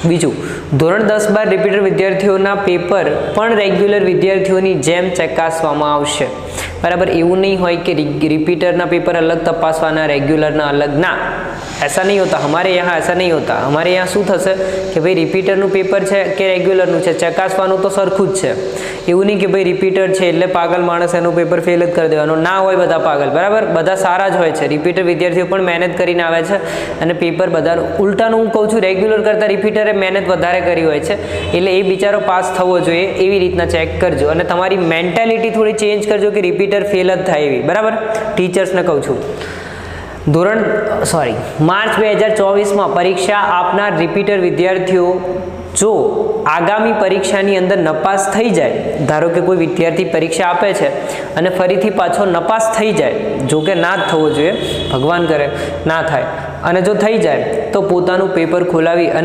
બીજું, ધોરણ 10-12 રિપીટર વિદ્યાર્થીઓના પેપર પણ રેગ્યુલર વિદ્યાર્થીઓની જેમ ચકાસવામાં આવશે, बराबर। એવું नहीं હોય કે रिपीटर पेपर अलग तपासवाना, रेग्युलर अलग ना, ऐसा नहीं होता। हमारे यहाँ ऐसा नहीं होता। हमारे यहाँ शू थशे कि भाई रिपीटर पेपर है कि रेग्युलर है, चकासवानुं तो सरखुं ज छे। एवुं नहीं कि भाई रिपीटर है एटले पागल माणस एनुं पेपर फेल ज कर देवानुं, ना होय। बधा पागल, बराबर, बधा सारा ज होय छे। रिपीटर विद्यार्थीओ पण मेहनत करीने आवे छे अने पेपर बधानुं उलटानुं हूँ कहूं छुं, रेग्युलर करता रिपीटरे मेहनत वधारे करी होय छे एटले ए बिचारो पास थवो जोईए एवी रीतना चेक करजो। अने तमारी मेंटेलिटी थोड़ी चेन्ज करजो कि रिपीटर फेल ज थाय एवी, बराबर। टीचर्सने कहूं छुं। मार्च 2024 में परीक्षा आपनार रिपीटर विद्यार्थीओ जो आगामी परीक्षानी अंदर नपास थई जाए, धारो के कोई विद्यार्थी परीक्षा आपे छे अने फरीथी पाछो नपास थई जाए, जो के ना थवो जोईए, भगवान करे ना थाय, अने जो थई जाए तो पोतानुं पेपर खोलावी